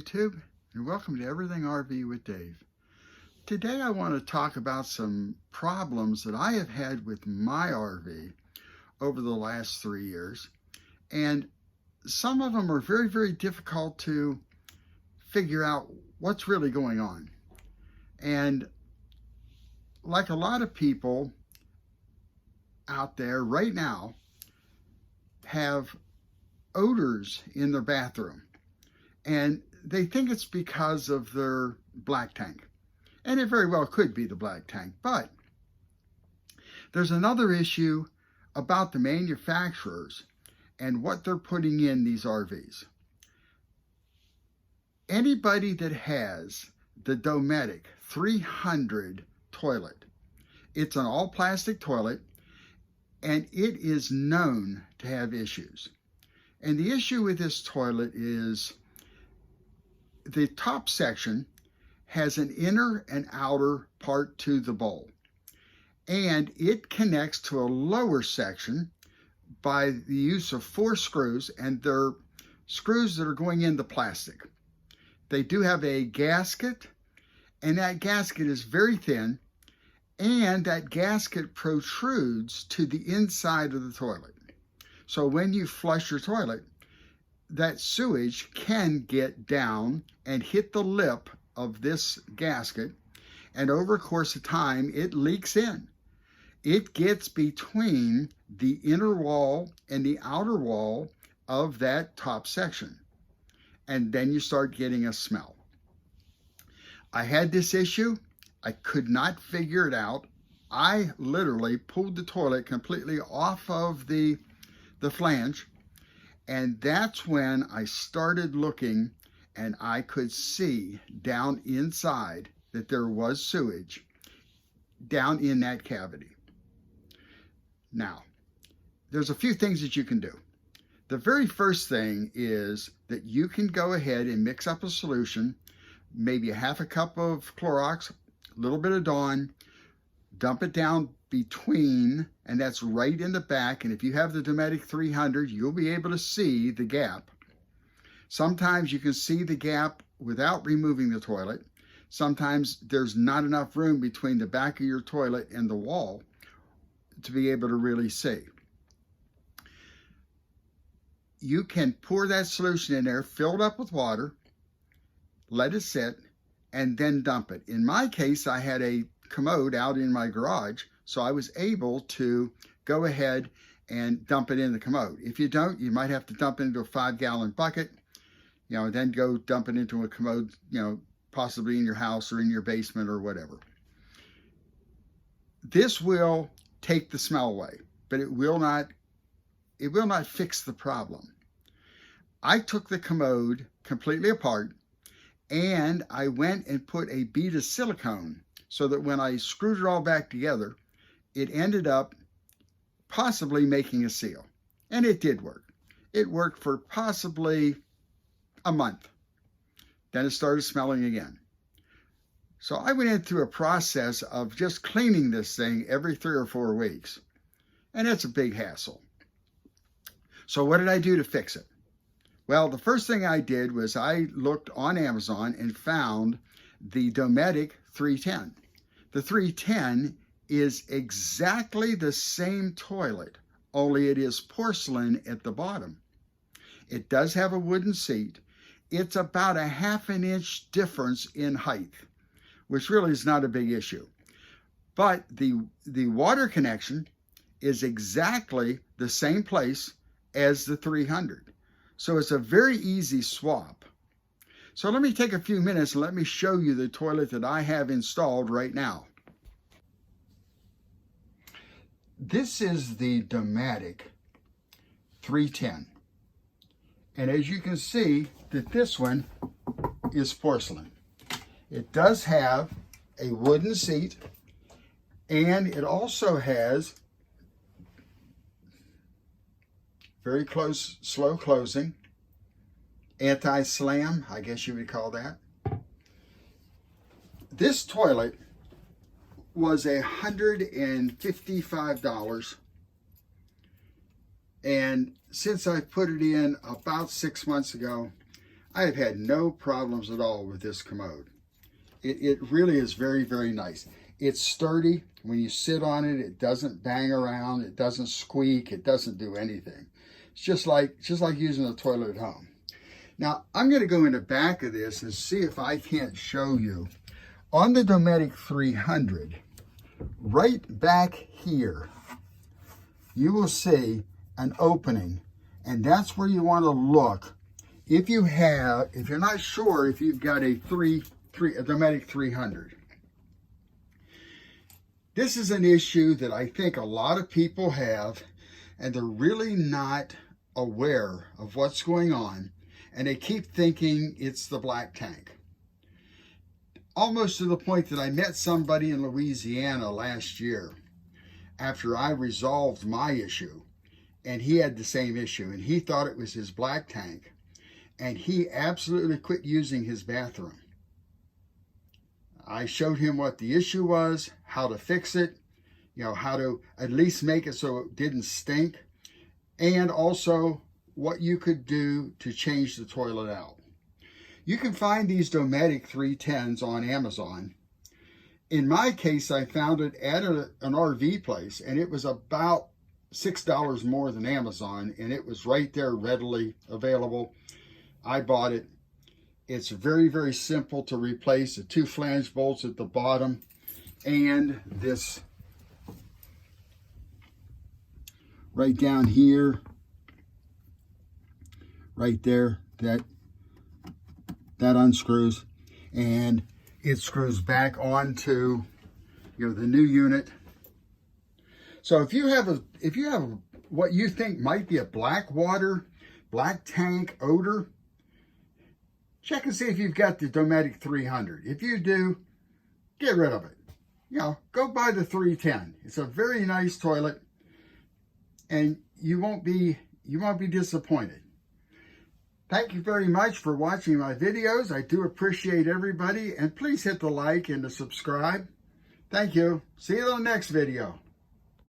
YouTube, and welcome to Everything RV with Dave. Today I want to talk about some problems that I have had with my RV over the last 3 years, and some of them are very, very difficult to figure out what's really going on. And like a lot of people out there right now have odors in their bathroom, and they think it's because of their black tank. And it very well could be the black tank, but there's another issue about the manufacturers and what they're putting in these RVs. Anybody that has the Dometic 300 toilet, it's an all plastic toilet, and it is known to have issues. And the issue with this toilet is the top section has an inner and outer part to the bowl, and it connects to a lower section by the use of 4 screws, and they're screws that are going into plastic. They do have a gasket, and that gasket is very thin, and that gasket protrudes to the inside of the toilet. So when you flush your toilet, that sewage can get down and hit the lip of this gasket, and over a course of time, it leaks in. It gets between the inner wall and the outer wall of that top section, and then you start getting a smell. I had this issue. I could not figure it out. I literally pulled the toilet completely off of the flange, and that's when I started looking, and I could see down inside that there was sewage down in that cavity. Now, there's a few things that you can do. The very first thing is that you can go ahead and mix up a solution, maybe a half a cup of Clorox, a little bit of Dawn, dump it down between, and that's right in the back. And if you have the Dometic 300, you'll be able to see the gap. Sometimes you can see the gap without removing the toilet. Sometimes there's not enough room between the back of your toilet and the wall to be able to really see. You can pour that solution in there, fill it up with water, let it sit, and then dump it. In my case, I had a commode out in my garage, so I was able to go ahead and dump it in the commode. If you don't, you might have to dump it into a 5-gallon bucket, then go dump it into a commode, possibly in your house or in your basement or whatever. This will take the smell away, but it will not fix the problem. I took the commode completely apart, and I went and put a bead of silicone so that when I screwed it all back together, it ended up possibly making a seal. And it did work. It worked for possibly a month. Then it started smelling again. So I went in through a process of just cleaning this thing every 3 or 4 weeks. And it's a big hassle. So what did I do to fix it? Well, the first thing I did was I looked on Amazon and found the Dometic 310. The 310 is exactly the same toilet, only it is porcelain at the bottom. It does have a wooden seat. It's about a 1/2 inch difference in height, which really is not a big issue. But the water connection is exactly the same place as the 300. So it's a very easy swap. So let me take a few minutes and let me show you the toilet that I have installed right now. This is the Dometic 310. And as you can see, that this one is porcelain. It does have a wooden seat, and it also has very close, slow closing, anti-slam, I guess you would call that. This toilet was $155, and since I put it in about 6 months ago, I have had no problems at all with this commode. It really is very, very nice. It's sturdy. When you sit on it, it doesn't bang around. It doesn't squeak. It doesn't do anything. It's just like using a toilet at home. Now, I'm going to go in the back of this and see if I can't show you. On the Dometic 300, right back here, you will see an opening, and that's where you want to look. If you're not sure if you've got a Dometic 300. This is an issue that I think a lot of people have, and they're really not aware of what's going on, and they keep thinking it's the black tank. Almost to the point that I met somebody in Louisiana last year after I resolved my issue, and he had the same issue, and he thought it was his black tank, and he absolutely quit using his bathroom. I showed him what the issue was, how to fix it, how to at least make it so it didn't stink, and also what you could do to change the toilet out. You can find these Dometic 310s on Amazon. In my case, I found it at an RV place, and it was about $6 more than Amazon, and it was right there readily available. I bought it. It's very, very simple to replace. The 2 flange bolts at the bottom and this right down here, right there, that unscrews, and it screws back onto the new unit. So if you have what you think might be a black tank odor, check and see if you've got the Dometic 300. If you do, get rid of it. Go buy the 310. It's a very nice toilet, and you won't be disappointed. Thank you very much for watching my videos. I do appreciate everybody, and please hit the like and the subscribe. Thank you. See you on the next video.